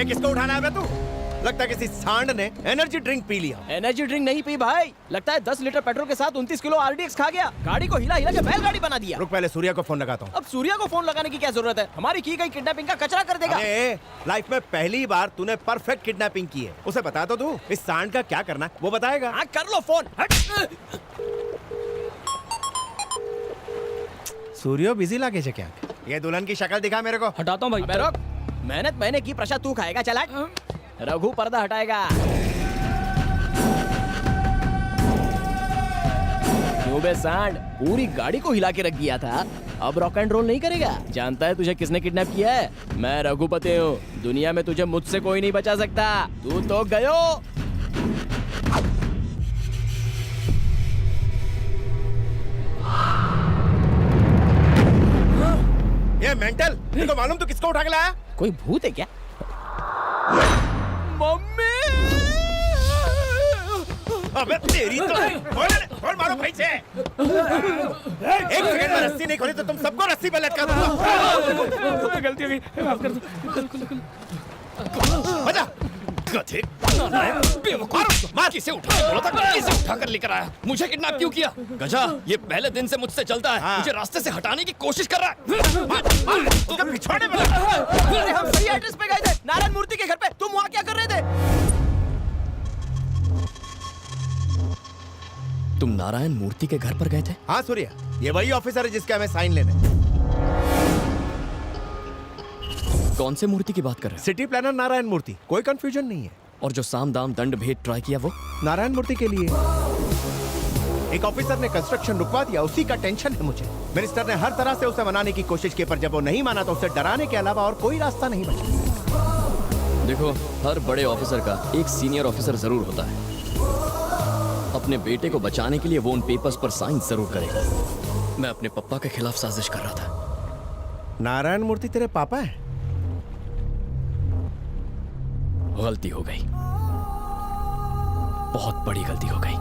ये किसको उठाना है बे तू? लगता है किसी सांड ने एनर्जी ड्रिंक पी लिया। एनर्जी ड्रिंक नहीं पी भाई, लगता है 10 लीटर पेट्रोल के साथ 29 किलो आरडीएक्स खा गया। गाड़ी को हिला हिला के बैलगाड़ी बना दिया। रुक, पहले सूर्या को फोन लगाता हूँ। अब सूर्या को फोन लगाने की क्या जरूरत है? हमारी की गई किडनैपिंग का कचरा कर देगा। अरे लाइफ में पहली बार तूने परफेक्ट किडनैपिंग की है। उसे बता तो तू इस सांड का क्या करना है, वो बताएगा। हाँ कर लो फोन। सूर्यो बिजी लागे छे क्या? ये दुल्हन की शक्ल दिखा मेरे को। हटाता हूँ भाई। रुक, मेहनत मैंने की, प्रसाद तू खाएगा। चला रघु पर्दा हटाएगा। क्यों बे सांड, पूरी गाड़ी को हिला के रख दिया था, अब रॉक एंड रोल नहीं करेगा? जानता है तुझे किसने किडनैप किया है? मैं रघुपति हूँ। दुनिया में तुझे मुझसे कोई नहीं बचा सकता। तू तो गयो। ये मेंटल, तुमको मालूम तू किसको उठा के लाया? कोई भूत है क्या? मम्मी! अबे तेरी तो और मारो भाई से। एक सेकंड में रस्सी नहीं खोली तो तुम सबको रस्सी पे लटका दूंगा। गलती हो गई, माफ कर दो। बजा गधे, बेवकूफ, मार किसे उठा के बोला था, किसे उठा कर लेकर आया? मुझे किडनैप क्यों किया? गजा, ये पहले दिन से मुझसे चलता है। हाँ। मुझे रास्ते से हटाने की कोशिश कर रहा है। उसके पिछवाड़े में लग। अरे हम सही एड्रेस पे गए थे, नारायण मूर्ति के घर पे। तुम वहाँ क्या कर रहे थे? तुम नारायण मूर्ति के घर पर गए थे? हाँ सूर्या, ये वही ऑफिसर है जिसके हमें साइन लेने। कौन से मूर्ति की बात कर रहे हो? सिटी प्लानर नारायण मूर्ति, कोई कंफ्यूजन नहीं है। और जो साम दाम दंड भेद ट्राई किया वो? नारायण मूर्ति के लिए एक ऑफिसर ने कंस्ट्रक्शन रुकवा दिया, उसी का टेंशन है मुझे। मिनिस्टर ने हर तरह से उसे मनाने की कोशिश की, पर जब वो नहीं माना तो उसे डराने के अलावा और कोई रास्ता नहीं बचा। देखो, हर बड़े ऑफिसर का एक सीनियर ऑफिसर जरूर होता है। अपने बेटे को बचाने के लिए वो उन पेपर्स पर साइन जरूर करेगा। मैं अपने पापा के खिलाफ साजिश कर रहा था। नारायण मूर्ति तेरे पापा है? गलती हो गई, बहुत बड़ी गलती हो गई।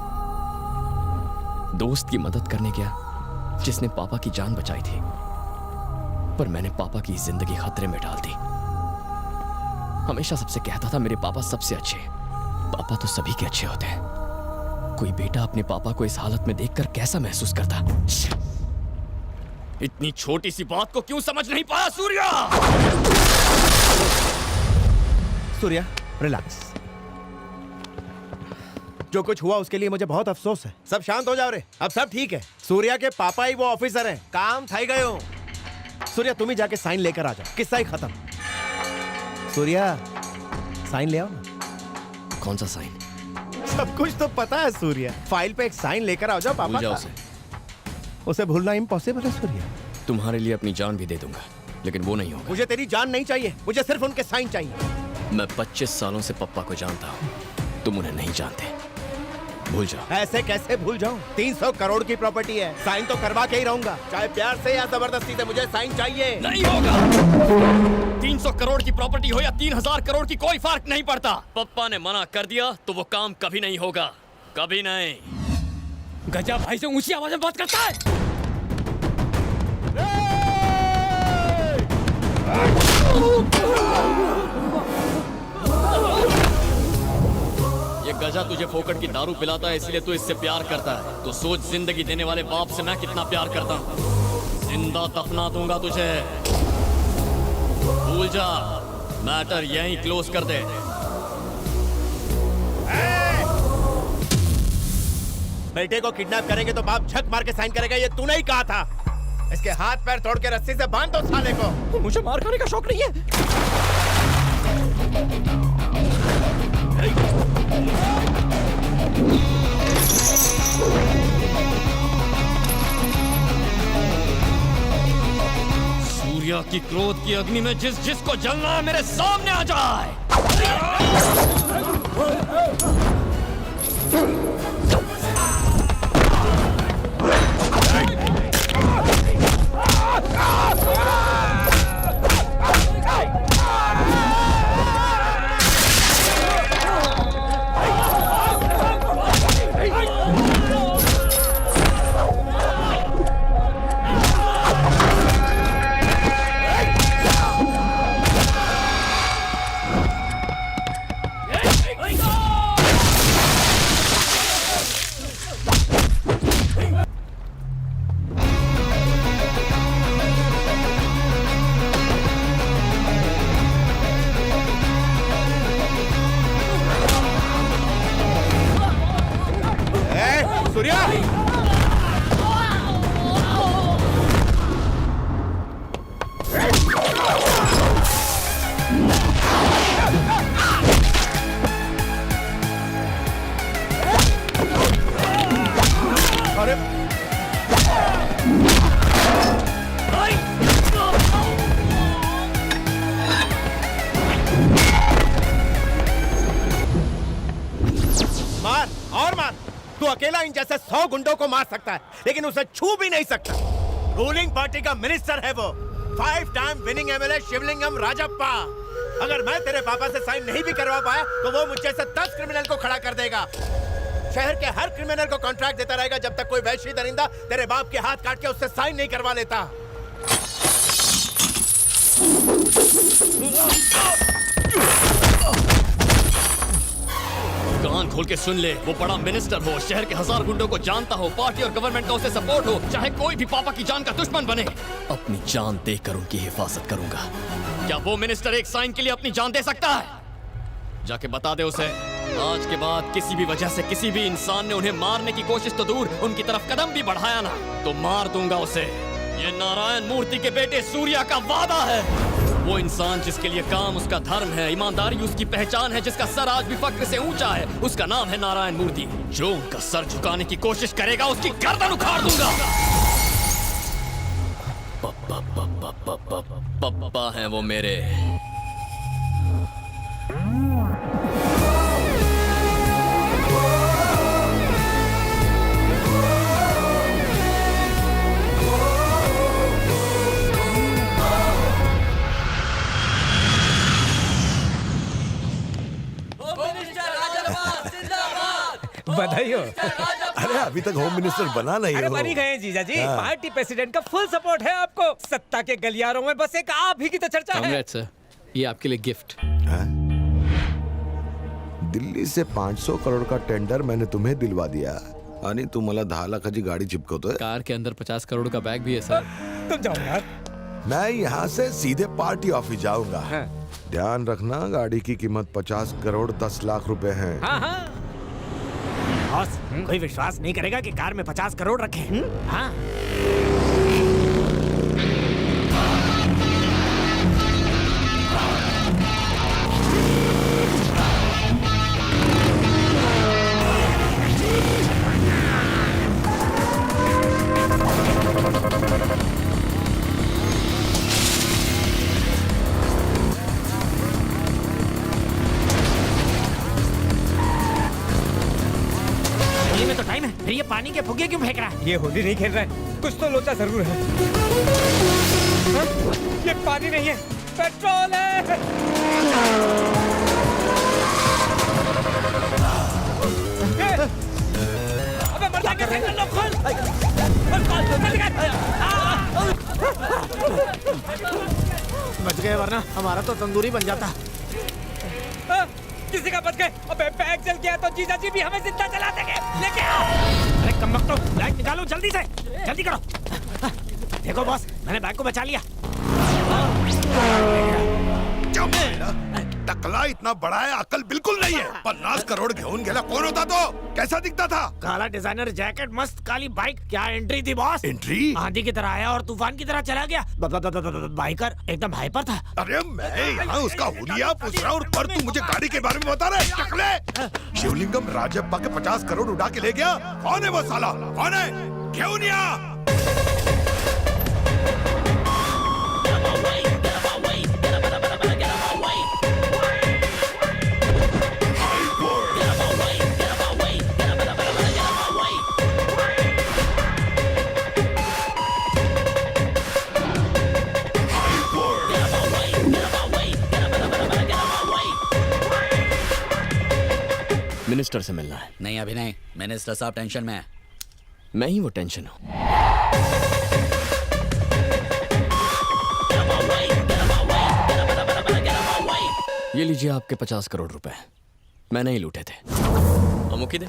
दोस्त की मदद करने गया जिसने पापा की जान बचाई थी, पर मैंने पापा की जिंदगी खतरे में डाल दी। हमेशा सबसे कहता था मेरे पापा सबसे अच्छे। पापा तो सभी के अच्छे होते हैं। कोई बेटा अपने पापा को इस हालत में देखकर कैसा महसूस करता? इतनी छोटी सी बात को क्यों समझ नहीं पाया सूर्या? सूर्या रिलैक्स। जो कुछ हुआ उसके लिए मुझे बहुत अफसोस है। सब शांत हो जाओ रे, अब सब ठीक है। सूर्या के पापा ही वो ऑफिसर हैं, काम थाई गए हो। सूर्या तुम ही जाके साइन लेकर आ जाओ, किस्सा ही खत्म। सूर्या साइन ले आओ ना। कौन सा साइन? सब कुछ तो पता है सूर्या, फाइल पे एक साइन लेकर आओ जाओ पापा भूल जाओ का। उसे भूलना इम्पॉसिबल है सूर्या। तुम्हारे लिए अपनी जान भी दे दूंगा, लेकिन वो नहीं होगा। मुझे तेरी जान नहीं चाहिए, मुझे सिर्फ उनके साइन चाहिए। मैं 25 सालों से पप्पा को जानता हूँ, तुम उन्हें नहीं जानते। भूल जाओ। ऐसे कैसे भूल जाऊं? 300 करोड़ की प्रॉपर्टी है, साइन तो करवा के ही रहूंगा, चाहे प्यार से या जबरदस्ती से। मुझे साइन चाहिए। नहीं होगा। 300 करोड़ की प्रॉपर्टी हो या 3000 करोड़ की, कोई फर्क नहीं पड़ता। पप्पा ने मना कर दिया तो वो काम कभी नहीं होगा, कभी नहीं। गजा भाई से ऊंची आवाज में बात करता है। ये गजा तुझे फोकट की दारू पिलाता है, इसलिए तू इससे प्यार करता है। तो सोच, जिंदगी देने वाले बाप से मैं कितना प्यार करता हूँ। जिंदा दफना दूंगा तुझे। भूल जा, मैटर यहीं क्लोज कर दे। बेटे को किडनैप करेंगे तो बाप झक मार के साइन करेगा, ये तूने ही कहा था। इसके हाथ पैर तोड़ के रस्सी से बांध दो साले को। मुझे मार खाने का शौक नहीं है। सूर्या की क्रोध की अग्नि में जिस जिसको जलना है मेरे सामने आ जाए। अकेला इन जैसे 100 गुंडों को मार सकता है, लेकिन उसे छू भी नहीं सकता। रूलिंग पार्टी का मिनिस्टर है वो, 5 time winning MLA Shivalingam Rajappa. अगर मैं तेरे पापा से साइन नहीं भी करवा पाया तो वो मुझे से 10 क्रिमिनल को खड़ा कर देगा। शहर के हर क्रिमिनल को कॉन्ट्रैक्ट देता रहेगा जब तक कोई वैश्य दरिंदा तेरे बाप के हाथ काट के उससे साइन नहीं करवा लेता। कान खोल के सुन ले, वो बड़ा मिनिस्टर हो, शहर के 1000 गुंडों को जानता हो, पार्टी और गवर्नमेंट का उसे सपोर्ट हो, चाहे कोई भी पापा की जान का दुश्मन बने, अपनी जान देकर उनकी हिफाजत करूंगा। क्या वो मिनिस्टर एक साइन के लिए अपनी जान दे सकता है? जाके बता दे उसे, आज के बाद किसी भी वजह से किसी भी इंसान ने उन्हें मारने की कोशिश तो दूर, उनकी तरफ कदम भी बढ़ाया ना तो मार दूंगा उसे। ये नारायण मूर्ति के बेटे सूर्या का वादा है। वो इंसान जिसके लिए काम उसका धर्म है, ईमानदारी उसकी पहचान है, जिसका सर आज भी फक्र से ऊंचा है, उसका नाम है नारायण मूर्ति। जो उनका सर झुकाने की कोशिश करेगा उसकी गर्दन उखाड़ दूंगा। पप्पा हैं वो मेरे। बधाई हो। अरे अभी तक होम मिनिस्टर बना नहीं अरे हो। बनी गए हैं जीजा जी। हाँ। पार्टी प्रेसिडेंट का फुल सपोर्ट है आपको। सत्ता के गलियारों में बस एक आप ही की तो चर्चा है। कांग्रेस सर, ये आपके लिए गिफ्ट। हाँ? दिल्ली से 500 करोड़ का टेंडर मैंने तुम्हें दिलवा दिया आणि तू मला 10 लाखाची गाडी चिपकवतोय। कार के अंदर 50 करोड़ का बैग भी है सर। तुम जाओ यार। मैं यहाँ से सीधे पार्टी ऑफिस जाऊंगा। हाँ। ध्यान रखना, गाड़ी की कीमत 50 करोड़ 10 लाख रुपए है। हाँ हाँ। बॉस, कोई विश्वास नहीं करेगा कि कार में 50 करोड़ रखे हैं। हाँ। में तो टाइम है, फिर ये पानी के फुग्गे क्यों फेंक रहा है? ये होली नहीं खेल रहा है, कुछ तो लोचा जरूर है। हाँ? ये पानी नहीं है, पेट्रोल है। अबे मर जाएंगे, लोग खोल। बच गए वरना हमारा तो तंदूरी बन जाता। किसी का बच गए। अबे बैग जल गया तो जीजा जी भी हमें जिंदा जला देंगे। लेके आओ। अरे कमबख्तो, लाइट निकालो जल्दी से, जल्दी करो। देखो बॉस, मैंने बैग को बचा लिया। टकला इतना बड़ा है, अकल बिल्कुल नहीं है। 50 करोड़ घेऊन गेला कोण होता तो? कैसा दिखता था? काला डिजाइनर जैकेट, मस्त काली बाइक। क्या एंट्री थी बॉस? एंट्री? आंधी की तरह आया और तूफान की तरह चला गया। बाइकर एकदम हाइपर था। अरे मैं यहाँ उसका हुलिया पूछ रहा हूँ पर तू मुझे गाड़ी के बारे में बता रहा है। टकले, शिवलिंगम राजप्पा के 50 करोड़ उड़ा के ले गया। कौन है वो साला? कौन है? क्यों नहीं आ? मिनिस्टर से मिलना है। नहीं अभी नहीं, मिनिस्टर साहब टेंशन में है। मैं ही वो टेंशन हूँ। ये लीजिए आपके 50 करोड़ रुपए, मैंने ही लूटे थे। अमुकी दे।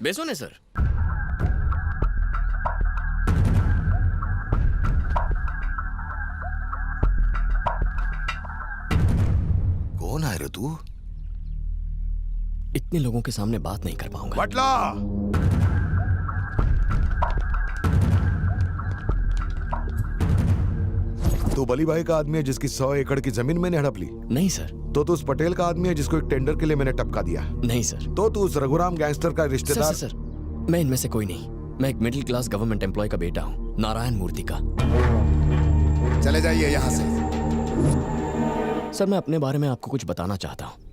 बेसुने सर। कौन है रे तू? इतने लोगों के सामने बात नहीं कर पाऊंगा। बटला, तू बली भाई का आदमी है जिसकी 100 एकड़ की जमीन मैंने हड़प ली? नहीं सर। तो तू उस पटेल का आदमी है जिसको एक टेंडर के लिए मैंने टपका दिया? नहीं सर। तो तू उस रघुराम गैंगस्टर का रिश्तेदार? सर, मैं इनमें से कोई नहीं। मैं एक मिडिल क्लास गवर्नमेंट एम्प्लॉय का बेटा हूँ, नारायण मूर्ति का। चले जाइए यहाँ से। सर मैं अपने बारे में आपको कुछ बताना चाहता हूँ।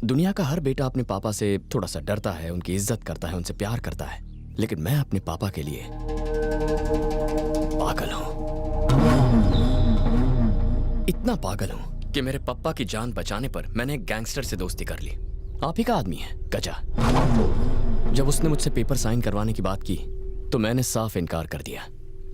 दुनिया का हर बेटा अपने पापा से थोड़ा सा डरता है, उनकी इज्जत करता है, उनसे प्यार करता है, लेकिन मैं अपने पापा के लिए पागल हूं। इतना पागल हूं कि मेरे पापा की जान बचाने पर मैंने एक गैंगस्टर से दोस्ती कर ली। आप ही का आदमी है, गजा। जब उसने मुझसे पेपर साइन करवाने की बात की तो मैंने साफ इनकार कर दिया।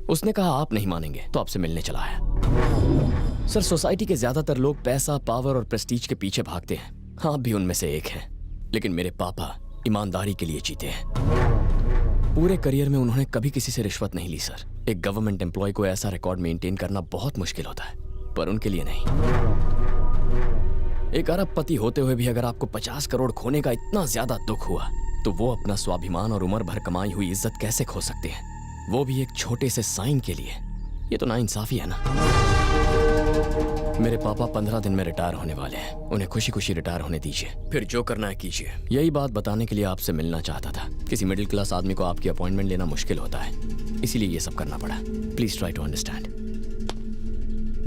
उसने कहा आप नहीं मानेंगे तो आपसे मिलने चला आया। सर, सोसाइटी के ज्यादातर लोग पैसा, पावर और प्रेस्टीज के पीछे भागते हैं। आप भी उनमें से एक हैं, लेकिन मेरे पापा ईमानदारी के लिए जीते हैं। पूरे करियर में उन्होंने कभी किसी से रिश्वत नहीं ली सर। एक गवर्नमेंट एम्प्लॉय को ऐसा रिकॉर्ड मेंटेन करना बहुत मुश्किल होता है, पर उनके लिए नहीं। एक अरबपति होते हुए भी अगर आपको 50 करोड़ खोने का इतना ज्यादा दुख हुआ तो वो अपना स्वाभिमान और उम्र भर कमाई हुई इज्जत कैसे खो सकते हैं, वो भी एक छोटे से साइन के लिए। ये तो नाइंसाफी है ना। मेरे पापा 15 दिन में रिटायर होने वाले हैं। उन्हें खुशी खुशी रिटायर होने दीजिए, फिर जो करना है कीजिए। यही बात बताने के लिए आपसे मिलना चाहता था। किसी मिडिल क्लास आदमी को आपकी अपॉइंटमेंट लेना मुश्किल होता है, इसीलिए ये सब करना पड़ा। Please try to understand.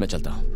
मैं चलता हूँ।